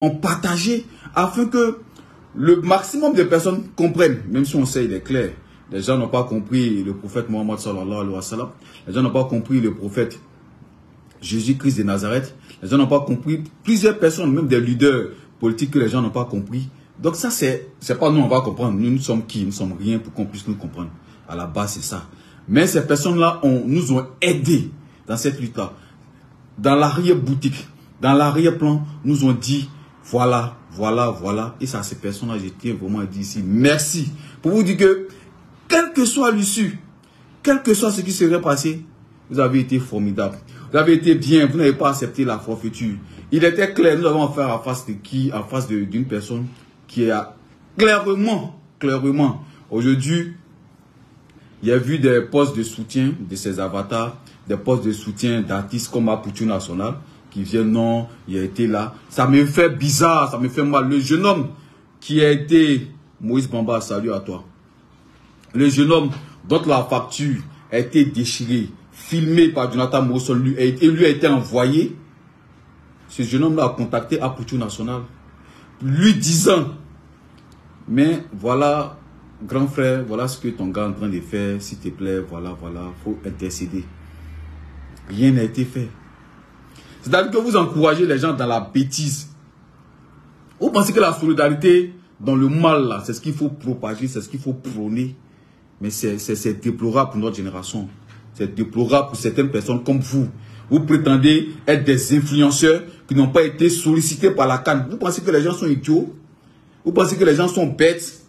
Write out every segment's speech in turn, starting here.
ont partagé afin que le maximum de personnes comprennent, même si on sait, il est clair. Les gens n'ont pas compris le prophète Mohammed sallallahu alayhi wa sallam. Les gens n'ont pas compris le prophète Jésus-Christ de Nazareth. Les gens n'ont pas compris plusieurs personnes, même des leaders politiques que les gens n'ont pas compris. Donc ça, c'est pas nous, on va comprendre. Nous sommes qui? Nous sommes rien pour qu'on puisse nous comprendre. À la base, c'est ça. Mais ces personnes-là nous ont aidés dans cette lutte-là. Dans l'arrière-boutique, dans l'arrière-plan, nous ont dit, voilà, voilà, voilà. Et ça, ces personnes-là, je tiens vraiment à dire ici, merci. Pour vous dire que, quelle que soit l'issue, quel que soit ce qui serait passé, vous avez été formidable. Vous avez été bien, vous n'avez pas accepté la forfaiture. Il était clair, nous avons affaire à face de qui? En face d'une personne qui a clairement, aujourd'hui, il y a vu des postes de soutien de ces avatars, des postes de soutien d'artistes comme Apoutou National, qui viennent, non, il a été là. Ça me fait bizarre, ça me fait mal. Le jeune homme qui a été, Moïse Bamba, salut à toi. Le jeune homme dont la facture a été déchirée, filmée par Jonathan Morrison, lui a été envoyé. Ce jeune homme-là a contacté Apoutou National, lui disant, mais voilà, grand frère, voilà ce que ton gars est en train de faire, s'il te plaît, voilà, faut intercéder. Rien n'a été fait. C'est-à-dire que vous encouragez les gens dans la bêtise. Vous pensez que la solidarité dans le mal, là, c'est ce qu'il faut propager, c'est ce qu'il faut prôner. Mais c'est déplorable pour notre génération. C'est déplorable pour certaines personnes comme vous. Vous prétendez être des influenceurs qui n'ont pas été sollicités par la CAN. Vous pensez que les gens sont idiots? Vous pensez que les gens sont bêtes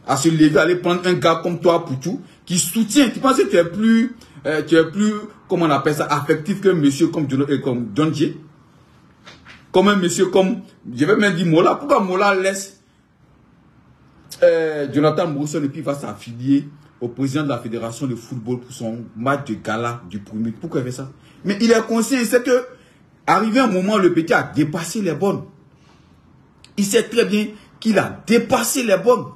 à se lever, à aller prendre un gars comme toi, Poutou, qui soutient, qui pense que tu es plus, comment on appelle ça, affectif qu'un monsieur comme John Jay. Comme un monsieur comme, je vais même dire Mola. Pourquoi Mola laisse Jonathan Morrison et puis va s'affilier au président de la fédération de football pour son match de gala du premier? Pourquoi il fait ça? Mais il est conscient, il sait que, arrivé un moment, le petit a dépassé les bornes. Il sait très bien qu'il a dépassé les bornes.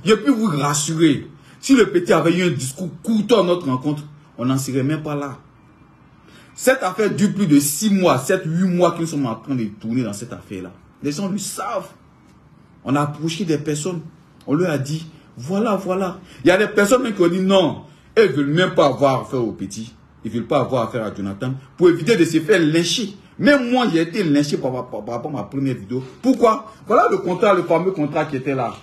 Je peux vous rassurer, si le petit avait eu un discours courtois à notre rencontre, on n'en serait même pas là. Cette affaire dure plus de 6 mois, 7, 8 mois que nous sommes en train de tourner dans cette affaire-là. Les gens le savent. On a approché des personnes, on leur a dit, voilà. Il y a des personnes même qui ont dit non, elles ne veulent même pas avoir affaire au petit. Ils ne veulent pas avoir affaire à Jonathan pour éviter de se faire lyncher. Même moi, j'ai été lynché par rapport à ma première vidéo. Pourquoi? Voilà le contrat, le fameux contrat qui était là.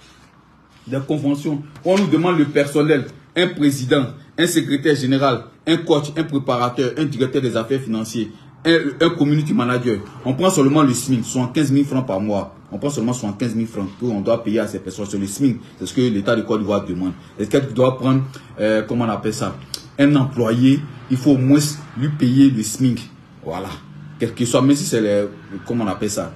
Des conventions. On nous demande le personnel, un président, un secrétaire général, un coach, un préparateur, un directeur des affaires financières, un community manager. On prend seulement le SMIC, 75 000 francs par mois. On prend seulement 75 000 francs qu'on doit payer à ces personnes sur le SMIC. C'est ce que l'État de Côte d'Ivoire demande. Est-ce qu'elle doit prendre, comment on appelle ça, un employé, il faut au moins lui payer le SMIC. Voilà. Quel que soit, même si c'est les, comment on appelle ça,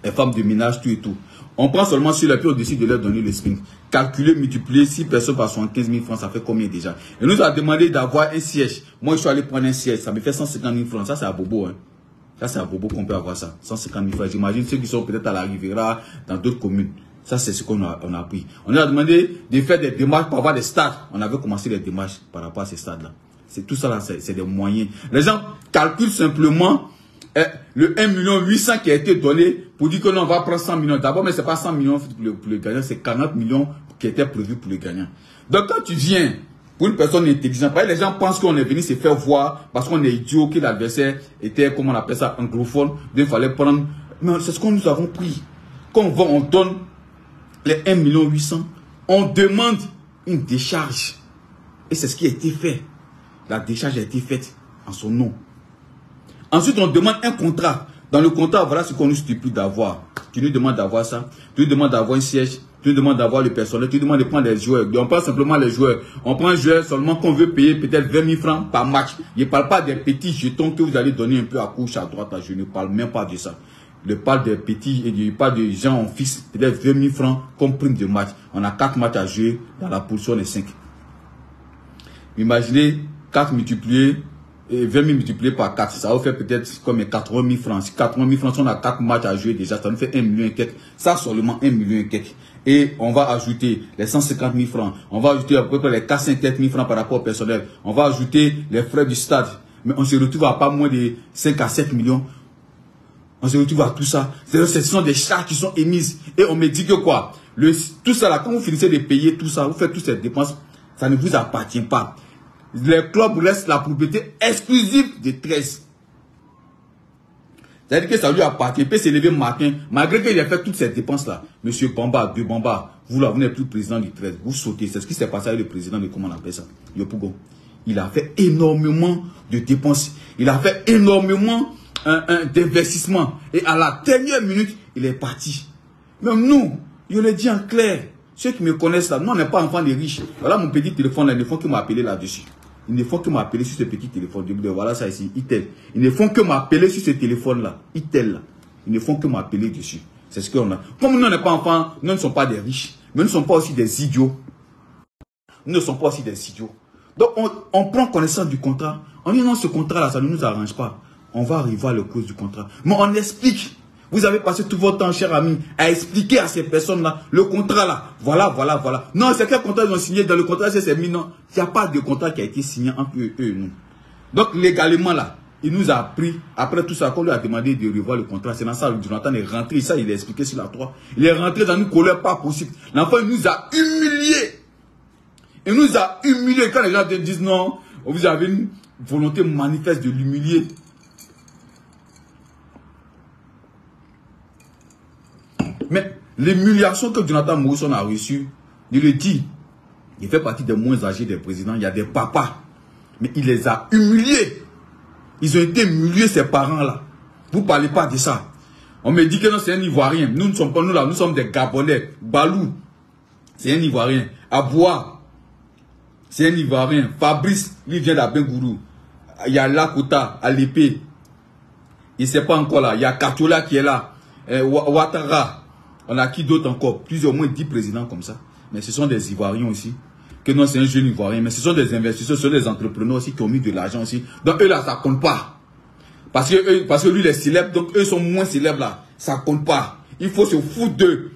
les femmes de ménage, tout et tout. On prend seulement sur les pieds, on décide de leur donner le SMIC. Calculer, multiplier 6 personnes par 75 000 francs, ça fait combien déjà? Et nous a demandé d'avoir un siège. Moi, je suis allé prendre un siège, ça me fait 150 000 francs. Ça, c'est à Bobo. Hein. Ça, c'est à Bobo qu'on peut avoir ça. 150 000 francs. J'imagine ceux qui sont peut-être à la Riviera, dans d'autres communes. Ça, c'est ce qu'on a pris. On a demandé de faire des démarches pour avoir des stades. On avait commencé les démarches par rapport à ces stades-là. C'est tout ça, là, c'est des moyens. Les gens calculent simplement le 1 800 000 qui a été donné pour dire que non, on va prendre 100 millions. D'abord, mais ce n'est pas 100 millions pour le gagnant, c'est 40 millions qui étaient prévus pour le gagnant. Donc, quand tu viens pour une personne intelligente, les gens pensent qu'on est venu se faire voir parce qu'on est idiot, que l'adversaire était, comment on appelle ça, anglophone. Il fallait prendre. Mais c'est ce que nous avons pris. Quand on donne les 1 800 000, on demande une décharge. Et c'est ce qui a été fait. La décharge a été faite en son nom. Ensuite, on demande un contrat. Dans le contrat, voilà ce qu'on nous stipule d'avoir. Tu nous demandes d'avoir ça. Tu nous demandes d'avoir un siège. Tu nous demandes d'avoir le personnel. Tu nous demandes de prendre les joueurs. On prend simplement les joueurs. On prend un joueur seulement qu'on veut payer peut-être 20 000 francs par match. Je ne parle pas des petits jetons que vous allez donner un peu à gauche, à droite. Je ne parle même pas de ça. Je parle des petits et je parle des gens en fixe. Peut-être 20 000 francs comme prime de match. On a 4 matchs à jouer dans la position des 5. Imaginez 4 multipliés. Et 20 000 multiplié par 4, ça va faire peut-être comme 80 000 francs. Si 80 000 francs, si on a 4 matchs à jouer déjà, ça nous fait 1 million et quelques. Ça seulement 1 million et quelques. Et on va ajouter les 150 000 francs. On va ajouter à peu près les 450 000 francs par rapport au personnel. On va ajouter les frais du stade. Mais on se retrouve à pas moins de 5 à 7 millions. On se retrouve à tout ça. Ce sont des charges qui sont émises. Et on me dit que quoi? Tout ça là, quand vous finissez de payer tout ça, vous faites toutes ces dépenses, ça ne vous appartient pas. Les clubs restent la propriété exclusive de 13. C'est-à-dire que ça lui appartient. Il peut s'élever matin, malgré qu'il ait fait toutes ces dépenses-là. Monsieur Bamba, De Bamba, vous là, vous n'êtes plus président du 13. Vous sautez. C'est ce qui s'est passé avec le président de, comment on appelle ça, Yopougon. Il a fait énormément de dépenses. Il a fait énormément d'investissements. Et à la dernière minute, il est parti. Même nous, je le dis en clair, ceux qui me connaissent là, nous, on n'est pas enfants des riches. Voilà mon petit téléphone là, ils ne font que m'appeler là-dessus. Ils ne font que m'appeler sur ce petit téléphone. Voilà ça ici, Itel. Ils ne font que m'appeler sur ce téléphone-là, Itel là. Ils ne font que m'appeler dessus. C'est ce qu'on a. Comme nous, on n'est pas enfants, nous ne sommes pas des riches. Mais nous ne sommes pas aussi des idiots. Nous ne sommes pas aussi des idiots. Donc, on prend connaissance du contrat. On dit non, ce contrat-là, ça ne nous arrange pas. On va arriver à la cause du contrat. Mais on explique. Vous avez passé tout votre temps, cher ami, à expliquer à ces personnes-là le contrat-là. Voilà. Non, c'est quel contrat ils ont signé dans le contrat, c'est mis. Non, il n'y a pas de contrat qui a été signé entre eux et nous. Donc, légalement, là, il nous a pris, après tout ça, qu'on lui a demandé de revoir le contrat. C'est dans ça que Jonathan est rentré. Ça, il a expliqué sur la 3. Il est rentré dans une colère pas possible. L'enfant, il nous a humiliés. Il nous a humiliés. Quand les gens te disent non, vous avez une volonté manifeste de l'humilier. Mais l'humiliation que Jonathan Morrison a reçue, il le dit, il fait partie des moins âgés des présidents. Il y a des papas. Mais il les a humiliés. Ils ont été humiliés, ces parents-là. Vous ne parlez pas de ça. On me dit que non, c'est un Ivoirien. Nous ne sommes pas nous là, nous sommes des Gabonais. Balou, c'est un Ivoirien. Aboua, c'est un Ivoirien. Fabrice, lui vient d'Abengourou. Il y a Lakota, à l'épée. Il ne sait pas encore là. Il y a Katola qui est là. Ouattara. On a qui d'autre encore? Plusieurs, au moins 10 présidents comme ça. Mais ce sont des Ivoiriens aussi. Que non, c'est un jeune Ivoirien. Mais ce sont des investisseurs, ce sont des entrepreneurs aussi qui ont mis de l'argent aussi. Donc eux là, ça compte pas. Parce que lui, il est célèbre. Donc eux sont moins célèbres là. Ça compte pas. Il faut se foutre d'eux.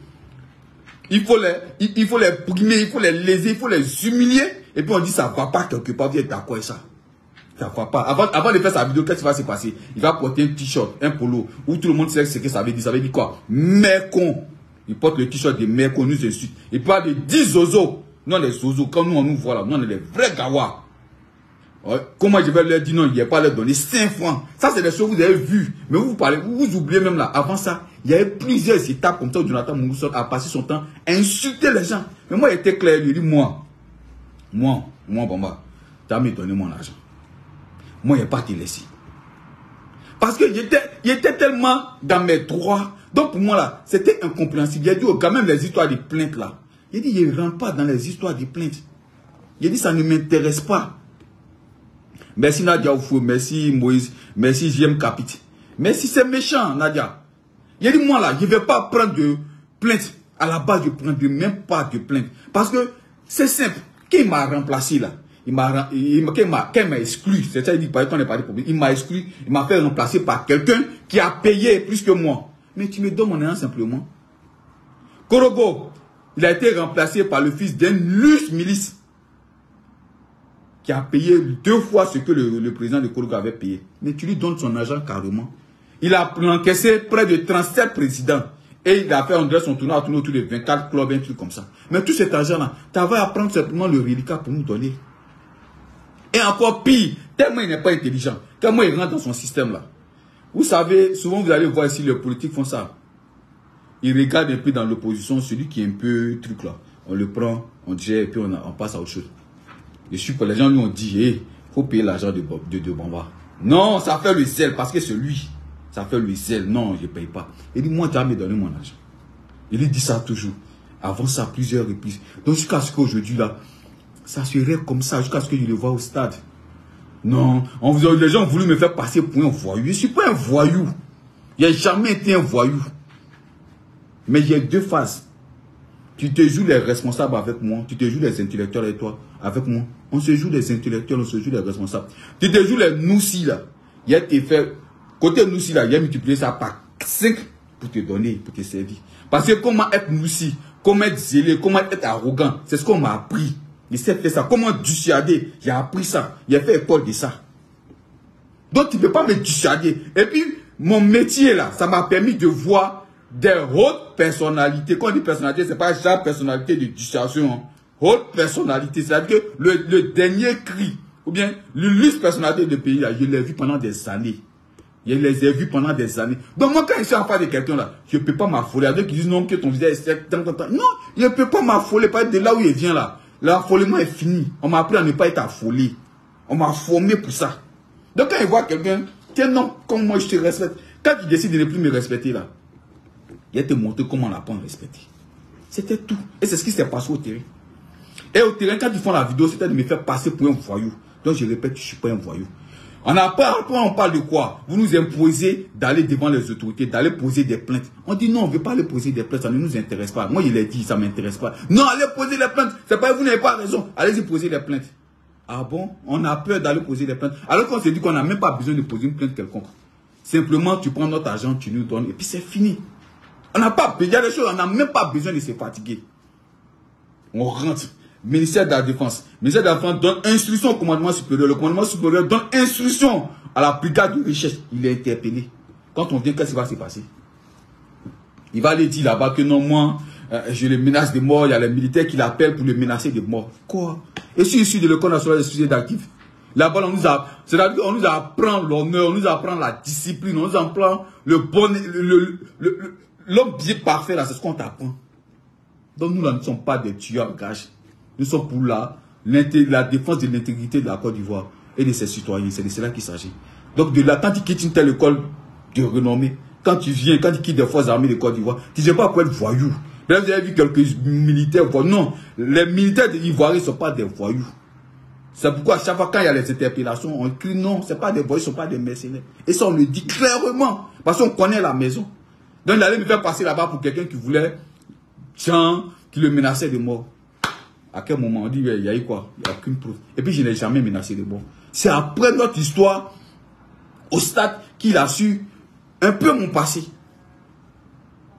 Il faut les primer, il faut les léser, il faut les humilier. Et puis on dit ça va pas quelque part. Vous êtes d'accord avec ça? Ça va pas. Avant de faire sa vidéo, qu'est-ce qui va se passer? Il va porter un t-shirt, un polo, où tout le monde sait ce que ça veut dire. Ça veut dire quoi? Mercon. Il porte le t-shirt de Mercon, nous insulte. Il parle de 10 zozos. Non, les zozos, quand nous on nous voit là, nous on est les vrais gawas. Ouais. Comment je vais leur dire non, il n'y a pas leur donner 5 francs. Ça, c'est des choses que vous avez vues. Mais vous parlez, vous oubliez même là. Avant ça, il y avait plusieurs étapes comme ça où Jonathan Morrison a passé son temps à insulter les gens. Mais moi, il était clair. Il dit, moi, Bamba, tu as me donné mon argent. Moi, il n'y a pas te laisser. Parce que j'étais tellement dans mes droits. Donc, pour moi, là, c'était incompréhensible. J'ai dit, quand même, les histoires de plaintes, là. Il dit, je ne rentre pas dans les histoires de plaintes. Il dit, ça ne m'intéresse pas. Merci Nadia Oufou, merci Moïse, merci JM Capit. Merci, c'est méchant, Nadia. Il dit, moi, là, je ne vais pas prendre de plainte. À la base, je ne prends même pas de plainte. Parce que c'est simple. Qui m'a remplacé, là? Il m'a exclu, c'est ça, il dit, par exemple, on est parti pour lui. Il m'a exclu, il m'a fait remplacer par quelqu'un qui a payé plus que moi. Mais tu me donnes mon nom simplement. Korogo, il a été remplacé par le fils d'un Luce Milice qui a payé 2 fois ce que le président de Korogo avait payé. Mais tu lui donnes son argent carrément. Il a encaissé près de 37 présidents. Et il a fait, on dirait, son tournoi autour de 24 clubs, un truc comme ça. Mais tout cet argent-là, tu avais à prendre simplement le reliquat pour nous donner. Et encore pire, tellement il n'est pas intelligent, tellement il rentre dans son système-là. Vous savez, souvent vous allez voir ici, les politiques font ça. Ils regardent un peu dans l'opposition, celui qui est un peu truc là. On le prend, on gère et puis on passe à autre chose. Je suis que les gens lui ont dit, il faut payer l'argent de Bamba. Non, ça fait le zèle parce que c'est lui. Ça fait le zèle. Non, je ne paye pas. Il dit, moi, tu vas me donner mon argent. Il dit ça toujours. Avant ça, plusieurs reprises. Donc jusqu'à ce qu'aujourd'hui là, ça serait comme ça, jusqu'à ce que je le vois au stade. Non, les gens ont voulu me faire passer pour un voyou. Je ne suis pas un voyou. Je n'ai jamais été un voyou. Mais il y a 2 phases. Tu te joues les responsables avec moi. Tu te joues les intellectuels avec toi. Avec moi. On se joue les intellectuels, on se joue les responsables. Tu te joues les noussis là. Il y a tes fait. Côté noussis là, il y a multiplié ça par 5 pour te donner, pour te servir. Parce que comment être noussis, comment être zélé, comment être arrogant, c'est ce qu'on m'a appris. Il sait faire ça. Comment dissuader? J'ai appris ça. Il a fait école de ça. Donc tu ne peux pas me dissuader. Et puis, mon métier là, ça m'a permis de voir des hautes personnalités. Quand on dit personnalité, c'est pas genre personnalité de dissuasion. Hein. Haute personnalité, c'est-à-dire que le dernier cri, ou bien l'illustre personnalité du pays, là, je l'ai vu pendant des années. Je les ai vus pendant des années. Donc moi, quand je suis en face de quelqu'un là, je ne peux pas m'affoler. Il y a qui disent non, que ton visage est sec. Non, je ne peux pas m'affoler. Pas de là où il vient là. L'affolement est fini. On m'a appris à ne pas être affolé. On m'a formé pour ça. Donc quand il voit quelqu'un, tiens non, comme moi je te respecte. Quand il décide de ne plus me respecter là, il va te montrer comment on apprend à respecter. C'était tout. Et c'est ce qui s'est passé au terrain. Et au terrain, quand ils font la vidéo, c'était de me faire passer pour un voyou. Donc je répète, je ne suis pas un voyou. On parle de quoi? Vous nous imposez d'aller devant les autorités, d'aller poser des plaintes. On dit non, on ne veut pas aller poser des plaintes, ça ne nous intéresse pas. Moi, il a dit, ça ne m'intéresse pas. Non, allez poser les plaintes. C'est pas vous n'avez pas raison. Allez-y poser les plaintes. Ah bon? On a peur d'aller poser des plaintes. Alors qu'on s'est dit qu'on n'a même pas besoin de poser une plainte quelconque. Simplement, tu prends notre argent, tu nous donnes, et puis c'est fini. On n'a pas, il y a des choses, on n'a même pas besoin de se fatiguer. On rentre. Ministère de la Défense. Le ministère de la Défense donne instruction au commandement supérieur. Le commandement supérieur donne instruction à la brigade de recherche. Il est interpellé. Quand on vient, qu'est-ce qui va se passer? Il va aller dire là-bas que non, moi, je le menace de mort. Il y a les militaires qui l'appellent pour le menacer de mort. Quoi? Et si issu de l'école nationale des suicides d'actifs, là-bas, c'est-à-dire qu'on nous apprend l'honneur, on nous apprend la discipline, on nous apprend le bon, l'homme bien parfait, là, c'est ce qu'on t'apprend. Donc nous, là, nous ne sommes pas des tueurs en gage. Nous sommes pour la défense de l'intégrité de la Côte d'Ivoire et de ses citoyens. C'est de cela qu'il s'agit. Donc de là, quand tu quittes une telle école de renommée, quand tu viens, quand tu quittes des forces armées de Côte d'Ivoire, tu ne sais pas pour être voyou. Là, vous avez vu quelques militaires voyous. Non, les militaires de l'Ivoire ne sont pas des voyous. C'est pourquoi à chaque fois quand il y a les interpellations, on crie non, ce n'est pas des voyous, ce ne sont pas des mercenaires. Et ça, on le dit clairement, parce qu'on connaît la maison. Donc il allait me faire passer là-bas pour quelqu'un qui voulait, tiens, qui le menaçait de mort. À quel moment on dit, il y a eu quoi? Il n'y a aucune preuve. Et puis je n'ai jamais menacé de mort. C'est après notre histoire, au stade, qu'il a su un peu mon passé.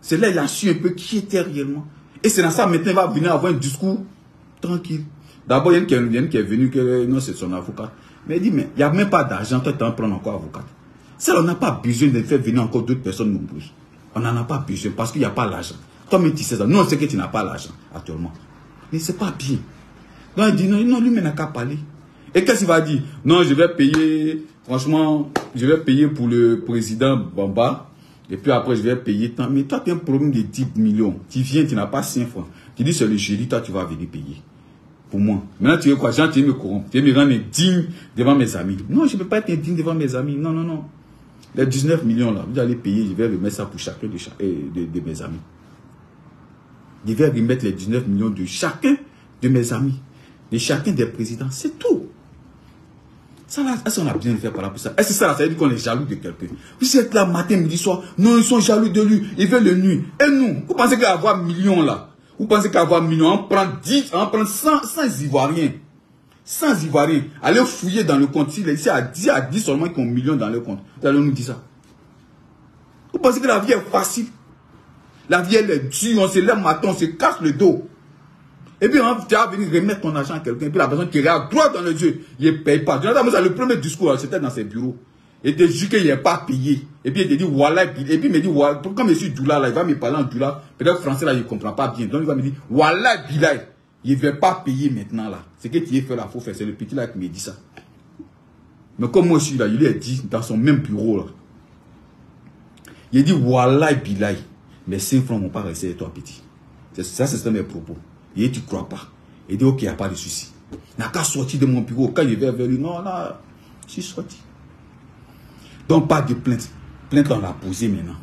C'est là qu'il a su un peu qui était réellement. Et c'est dans ça, maintenant, il va venir avoir un discours tranquille. D'abord, il y a une qui est venue, que non, c'est son avocat. Mais il dit, mais il n'y a même pas d'argent, toi, tu en prends encore avocat. Ça, on n'a pas besoin de faire venir encore d'autres personnes nombreuses. On n'en a pas besoin parce qu'il n'y a pas l'argent. Toi-même, tu sais ça. Nous, on sait que tu n'as pas l'argent actuellement. Mais c'est pas bien. Donc il dit non, lui, il n'a qu'à parler. Et qu'est-ce qu'il va dire? Non, je vais payer, franchement, je vais payer pour le président Bamba. Et puis après, je vais payer tant. Mais toi, tu as un problème de 10 millions. Tu viens, tu n'as pas 5 francs. Tu dis c'est le jeudi, toi, tu vas venir payer. Pour moi. Maintenant, tu veux quoi? Jean, tu veux me corrompre. Tu veux me rendre indigne devant mes amis. Non, je ne peux pas être indigne devant mes amis. Non, non, non. Les 19 millions là, vous allez payer, je vais remettre ça pour chacun de mes amis. Je vais remettre les 19 millions de chacun de mes amis, de chacun des présidents. C'est tout. Ça là, est-ce qu'on a besoin de faire par là pour ça? Est-ce que ça, ça veut dire qu'on est jaloux de quelqu'un? Vous êtes là matin, midi, soir. Non, ils sont jaloux de lui. Ils veulent le nuire. Et nous, vous pensez qu'avoir millions là, vous pensez qu'avoir millions, on prend 10, on prend 100 Ivoiriens. 100 Ivoiriens. Allez fouiller dans le compte. S'il est ici à 10 seulement qui ont millions dans le compte. Vous allez nous dire ça. Vous pensez que la vie est facile? La vie, elle est dure, on se lève matin, on se casse le dos. Et puis, tu vas venir remettre ton argent à quelqu'un, et puis la personne qui regarde droit dans les yeux, il ne paye pas. Le premier discours, c'était dans ses bureaux. Il te dit qu'il n'est pas payé. Et puis, il te dit, voilà, et puis il me dit, voilà, comme je suis Doula, là, il va me parler en Doula, peut-être français, là, il ne comprend pas bien. Donc, il va me dire, voilà, Bilal, il ne veut pas payer maintenant, là. C'est que tu es fait, là, faut faire. C'est le petit, là, qui me dit ça. Mais comme moi, je suis là, il lui a dit, dans son même bureau, là. Il a dit, voilà, Bilal. Mais 5 francs ne vont pas rester avec toi, petit. Ça, c'est mes propos. Et tu ne crois pas. Il dit, ok, il n'y a pas de souci. Il n'a qu'à sortir de mon bureau. Quand il va vers lui, non, là, je suis sorti. Donc, pas de plainte. Plainte, on l'a posée maintenant.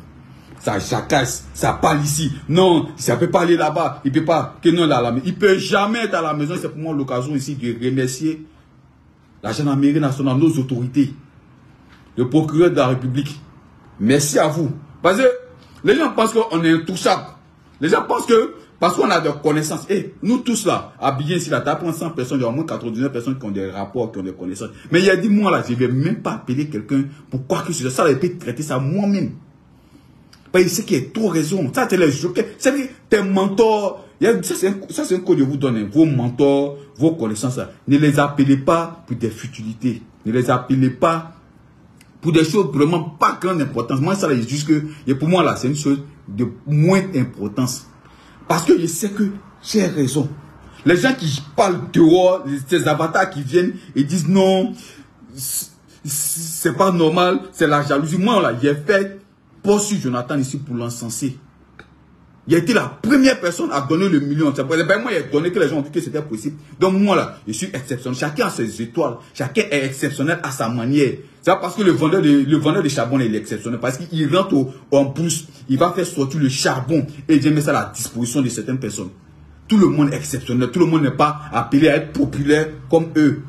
Ça jacasse, ça parle ici. Non, ça ne peut pas aller là-bas. Il ne peut pas. Que non, là, il ne peut jamais être à la maison. C'est pour moi l'occasion ici de remercier la gendarmerie nationale, nos autorités, le procureur de la République. Merci à vous. Parce que les gens pensent qu'on est intouchable. Les gens pensent que, parce qu'on a des connaissances. Et nous tous là, habillés ici, là, tu apprends 100 personnes, il y a au moins 99 personnes qui ont des rapports, qui ont des connaissances. Mais il y a dit, moi là, je ne vais même pas appeler quelqu'un pour quoi que ce soit. Ça, je peux traiter ça moi-même. Parce que c'est qui est trop raison. Ça, c'est les jokers. C'est tes mentors. Ça, c'est un code que vous donnez. Vos mentors, vos connaissances, là. Ne les appelez pas pour des futilités. Ne les appelez pas Pour des choses vraiment pas grande importance. Moi, ça, c'est juste que, et pour moi, là, c'est une chose de moindre importance. Parce que je sais que j'ai raison. Les gens qui parlent dehors, ces avatars qui viennent et disent non, c'est pas normal, c'est la jalousie. Moi, là, j'ai fait poste sur Jonathan ici pour l'encenser. Il a été la première personne à donner le million. Moi, il a donné que les gens ont vu que c'était possible. Donc, moi, là, je suis exceptionnel. Chacun a ses étoiles. Chacun est exceptionnel à sa manière. C'est parce que le vendeur de charbon, il est exceptionnel. Parce qu'il rentre en brousse. Il va faire sortir le charbon et il met ça à la disposition de certaines personnes. Tout le monde est exceptionnel. Tout le monde n'est pas appelé à être populaire comme eux.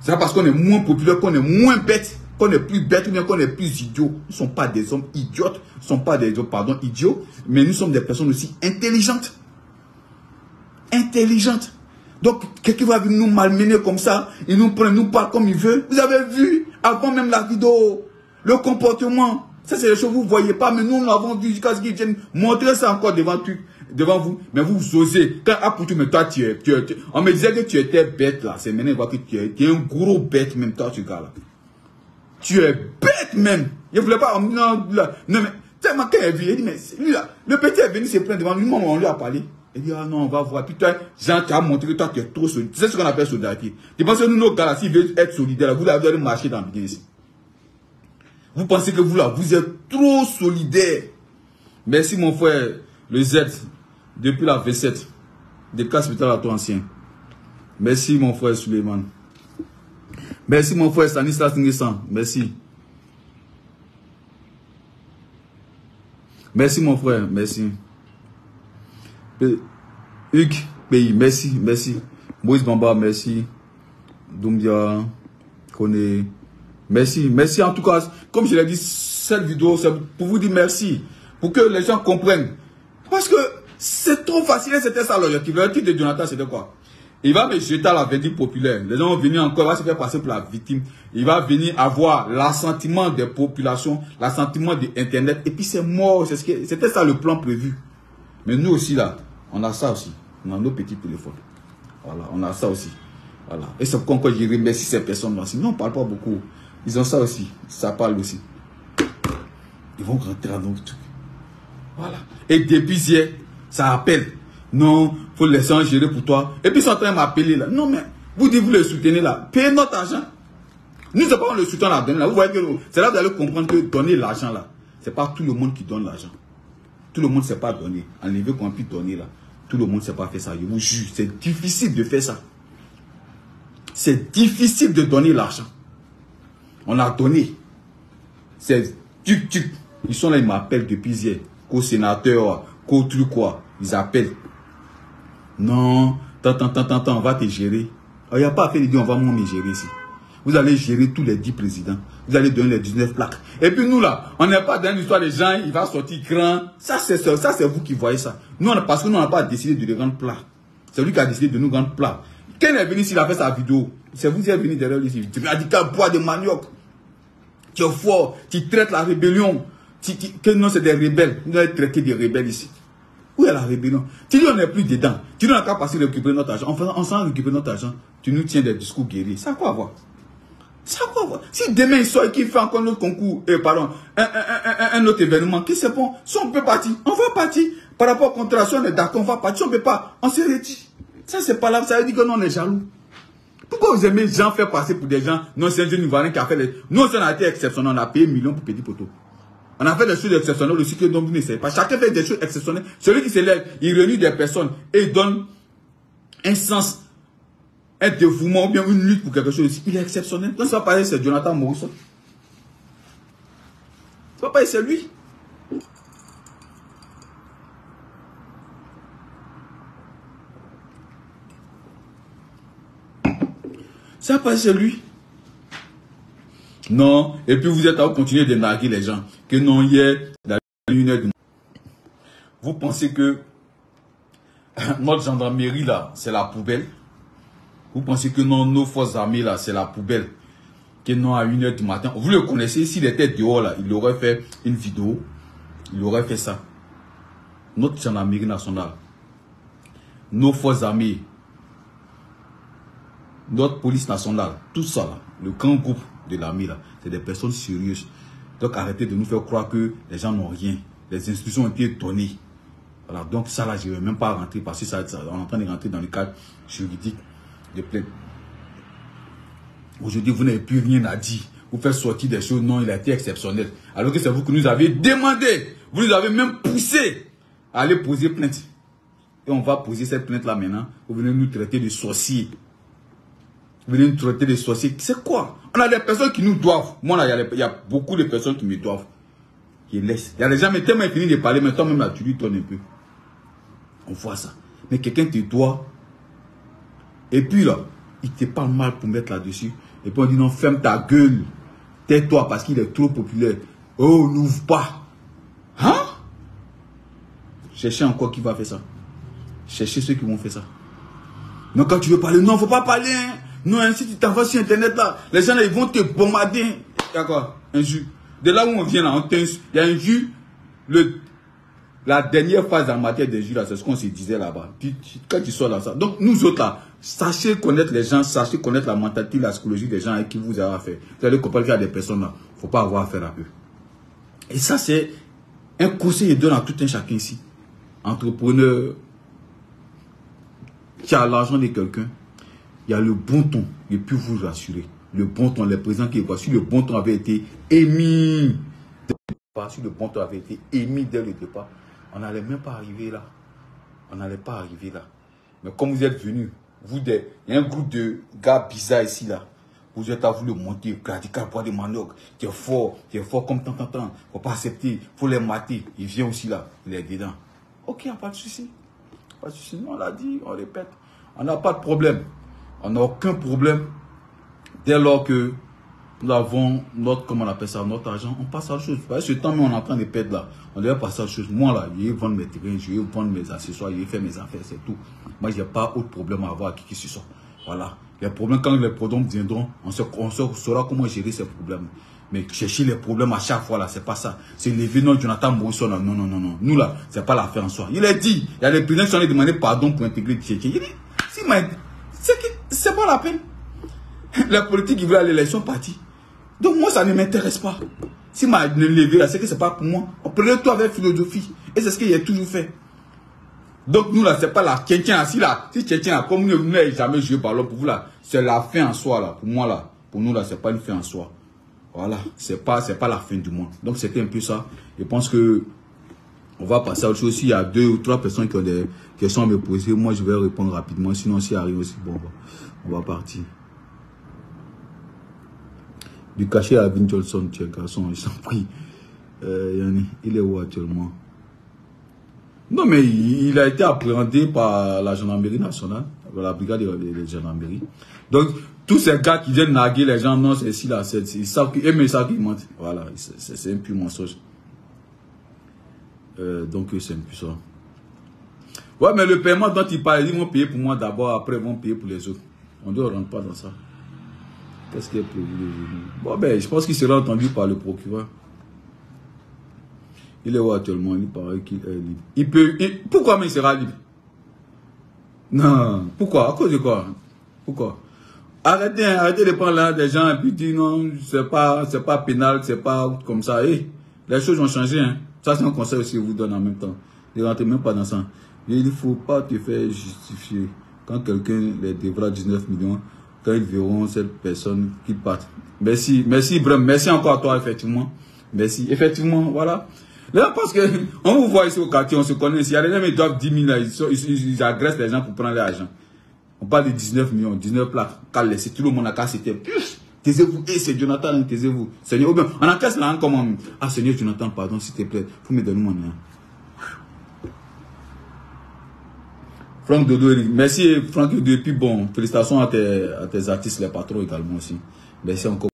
C'est parce qu'on est moins populaire, qu'on est moins bête, qu'on est plus bête ou bien qu'on est plus idiot. Nous ne sommes pas des hommes idiotes. Nous ne sommes pas des hommes, pardon, idiots. Mais nous sommes des personnes aussi intelligentes. Intelligentes. Donc, quelqu'un va venir nous malmener comme ça. Il nous prend, nous parle comme il veut. Vous avez vu, avant même la vidéo, le comportement. Ça, c'est les choses que vous ne voyez pas. Mais nous, nous l'avons vu jusqu'à ce qu'ils viennent montrer ça encore devant vous. Mais vous osez. Quand à tout, mais toi, on me disait que tu étais bête là. C'est maintenant que tu es un gros bête même, toi, tu gars là. Tu es bête même. Je ne voulais pas. Non, mais tellement quand il est venu, il dit, mais lui là, le petit est venu se plaindre devant lui, on lui a parlé. Il dit, ah non, on va voir. Puis toi, Jean, tu as montré que toi, tu es trop solidaire. Tu sais ce qu'on appelle solidarité. Tu penses que nous, nos gars là, s'ils veulent être solidaires, vous allez marcher dans le bien ici. Vous pensez que vous là, vous êtes trop solidaire. Merci mon frère, le Z, depuis la V7, des cas hospital à toi ancien. Merci mon frère Suleiman. Merci mon frère Stanislas Nguessan. Merci. Merci mon frère, merci. Hugues Pays, merci, merci. Moïse Bamba, merci. Doumbia, Kone, merci, merci en tout cas. Comme je l'ai dit, cette vidéo, c'est pour vous dire merci. Pour que les gens comprennent. Parce que c'est trop facile, c'était ça l'objectif. L'objectif de Jonathan, c'était quoi? Il va me jeter à la verdict populaire. Les gens vont venir encore, il va se faire passer pour la victime. Il va venir avoir l'assentiment des populations, l'assentiment de Internet. Et puis c'est mort. C'était ça le plan prévu. Mais nous aussi là, on a ça aussi. On a nos petits téléphones. Voilà, on a ça aussi. Voilà. Et c'est pourquoi je remercie ces personnes-là. Sinon, on ne parle pas beaucoup. Ils ont ça aussi. Ça parle aussi. Ils vont rentrer dans notre truc. Voilà. Et depuis hier, ça appelle. Non, il faut laisser en gérer pour toi. Et puis ils sont en train de m'appeler là. Non, mais vous dites vous le soutenez là. Payez notre argent. Nous, c'est pas on le soutient là. Vous voyez que c'est là que vous allez comprendre que donner l'argent là, c'est pas tout le monde qui donne l'argent. Tout le monde ne sait pas donner. Enlever qu'on puisse donner là. Tout le monde ne sait pas faire ça. Je vous jure, c'est difficile de faire ça. C'est difficile de donner l'argent. On a donné. C'est tuc. Ils sont là, ils m'appellent depuis hier. Co-sénateur, co-truc quoi. Ils appellent. Non, on va te gérer. Il n'y a pas à faire, on va me gérer ici. Vous allez gérer tous les 10 présidents. Vous allez donner les 19 plaques. Et puis nous là, on n'est pas dans l'histoire des gens, il va sortir grand. Ça c'est vous qui voyez ça. Nous, parce que nous, on n'a pas décidé de les rendre plats. C'est lui qui a décidé de nous rendre plats. Quand il est venu ici, il a fait sa vidéo. C'est vous qui êtes venu derrière lui ici. Tu as dit qu'à boire de manioc. Tu es fort, tu traites la rébellion. Que non, c'est des rebelles. Nous allons traiter des rebelles ici. Où est la rébellion? Tu dis on n'est plus dedans. Tu dis on n'a qu'à passer récupérer notre argent. En faisant récupérer notre argent, tu nous tiens des discours guéris. Ça a quoi à voir? Ça a quoi à voir? Si demain il sort et qu'il fait encore notre concours, un autre événement, qui c'est bon? Si on peut partir, on va partir. Par rapport au contrat, si on est d'accord, on va partir. Si on ne peut pas, on se retire. Ça c'est pas là, ça veut dire que nous on est jaloux. Pourquoi vous aimez les gens faire passer pour des gens? Non, c'est un jeune Ivoirien qui a fait les... Nous, on a été exceptionnel, on a payé millions pour Petit Poteau. On a fait des choses exceptionnelles aussi que vous ne savez pas. Chacun fait des choses exceptionnelles. Celui qui s'élève, il réunit des personnes et il donne un sens, un dévouement ou bien une lutte pour quelque chose. Il est exceptionnel. Donc, ça va parler, c'est Jonathan Morrison. Ça va parler, c'est lui. Ça va parler, c'est lui. Non, et puis vous êtes à continuer de narguer les gens. Que non, hier, dans une heure de... Vous pensez que notre gendarmerie là, c'est la poubelle? Vous pensez que non, nos forces armées là, c'est la poubelle? Que non, à 1h du matin, vous le connaissez, s'il était dehors là, il aurait fait une vidéo, il aurait fait ça. Notre gendarmerie nationale, nos forces armées, notre police nationale, tout ça là, le grand groupe de l'armée là. C'est des personnes sérieuses. Donc arrêtez de nous faire croire que les gens n'ont rien. Les institutions ont été données. Voilà, donc ça là, je ne vais même pas rentrer parce que ça, on est en train de rentrer dans le cadre juridique de plainte. Aujourd'hui, vous n'avez plus rien à dire. Vous faites sortir des choses, non, il a été exceptionnel. Alors que c'est vous que nous avez demandé. Vous nous avez même poussé à aller poser plainte. Et on va poser cette plainte là maintenant. Vous venez nous traiter de sorciers. Vous venez nous traiter de sorciers. C'est quoi? On a des personnes qui nous doivent. Moi là, il y a beaucoup de personnes qui me doivent. Qui laissent. Il y a des gens, mais tellement fini de parler, mais toi-même là, tu lui donnes un peu. On voit ça. Mais quelqu'un te doit. Et puis là, il te parle mal pour mettre là-dessus. Et puis on dit non, ferme ta gueule. Tais-toi parce qu'il est trop populaire. Oh, n'ouvre pas. Hein? Cherchez encore qui va faire ça. Cherchez ceux qui vont faire ça. Non, quand tu veux parler, non, faut pas parler. Hein. Non, hein, si tu t'envoies sur Internet là, les gens là, ils vont te bombarder. D'accord, un jus. De là où on vient là, il y a un jus. La dernière phase en matière de jus là, c'est ce qu'on se disait là-bas. Quand tu sors là, ça. Donc nous autres là, sachez connaître les gens, sachez connaître la mentalité, la psychologie des gens avec qui vous avez affaire. Vous allez comprendre qu'il y a des personnes là, il ne faut pas avoir affaire à eux. Et ça, c'est un conseil que je donne à tout un chacun ici. Entrepreneur qui a l'argent de quelqu'un, il y a le bon ton, et puis vous rassurer. Le bon ton, les présents qui voient, si le bon ton avait été émis dès le départ, si le bon ton avait été émis dès le départ, on n'allait même pas arriver là. On n'allait pas arriver là. Mais comme vous êtes venus, il y a un groupe de gars bizarres ici là. Vous êtes à vous le monter, radical, poids de manioc. Tu es fort comme tant. Il ne faut pas accepter, il faut les mater. Il vient aussi là, il est dedans. Ok, pas de souci. Pas de souci. Nous, on l'a dit, on répète. On n'a pas de problème. On n'a aucun problème. Dès lors que nous avons notre, comment on appelle ça, notre argent, on passe à autre chose. Parce que ce temps, on est en train de perdre là. On devait passer à autre chose. Moi là, je vais vendre mes terrains, je vais vendre mes accessoires, je vais faire mes affaires, c'est tout. Moi, je n'ai pas autre problème à avoir avec qui que ce soit. Voilà. Les problèmes, quand les problèmes viendront, on saura comment gérer ces problèmes. Mais chercher les problèmes à chaque fois là, c'est pas ça. C'est lever notre Jonathan Morisson là. Non. Nous là, c'est pas l'affaire en soi. Il a dit, il y a les présidents qui ont demandé pardon pour intégrer Tchétché. Il dit, c'est pas la peine. La politique, ils veulent aller à l'élection partie. Donc moi, ça ne m'intéresse pas. Si m'a levé là, c'est que c'est pas pour moi. On prenait tout avec philosophie. Et c'est ce qu'il a toujours fait. Donc nous là, c'est pas la Tchétchen. Si Tchétchen là, comme nous n'avons jamais joué par là, pour vous là, c'est la fin en soi là. Pour moi là, pour nous là, c'est pas une fin en soi. Voilà, c'est pas la fin du monde. Donc c'était un peu ça. Je pense que on va passer à autre chose. S'il y a 2 ou 3 personnes qui ont des questions à me poser, moi je vais répondre rapidement. Sinon, s'il arrive aussi, bon, on va partir. Du cachet à Vin Johnson, tu es garçon, il s'en prie. Il est où actuellement? Non, mais il a été appréhendé par la gendarmerie nationale, la brigade de gendarmerie. Donc, tous ces gars qui viennent narguer les gens, non, c'est ici, là, ils savent qu'ils mentent. Voilà, c'est un pur mensonge. Donc, c'est un peu ça. Ouais, mais le paiement dont ils parlent, ils vont payer pour moi d'abord, après ils vont payer pour les autres. On ne rentre pas dans ça. Qu'est-ce qui est prévu? Bon, ben, je pense qu'il sera entendu par le procureur. Il est où actuellement? Il paraît qu'il est libre. Pourquoi mais il sera libre? Non. Pourquoi? À cause de quoi? Pourquoi? Arrêtez de prendre là des gens et puis dire non, c'est pas pénal, c'est pas comme ça. Hey, les choses ont changé. Hein. Ça, c'est un conseil aussi que je vous donne en même temps. Ne rentrez même pas dans ça. Il ne faut pas te faire justifier. Quand quelqu'un les devra 19 millions, quand ils verront cette personne qui part. Merci, Ibrahim. Merci encore à toi, effectivement. Merci. Effectivement, voilà. Là, parce que on vous voit ici au quartier, on se connaît. S'il y a des gens qui doivent 10 000, là, ils agressent les gens pour prendre l'argent. On parle de 19 millions, 19 plaques. Qu'à laisser tout le monde à casser. Taisez-vous. Et c'est Jonathan, taisez-vous. Seigneur, on encaisse là comment. Ah, Seigneur Jonathan, pardon, s'il te plaît. Faut me donner mon nom. Franck Dodo, merci Franck Dodo. Et puis bon, félicitations à tes artistes, les patrons également aussi. Merci encore.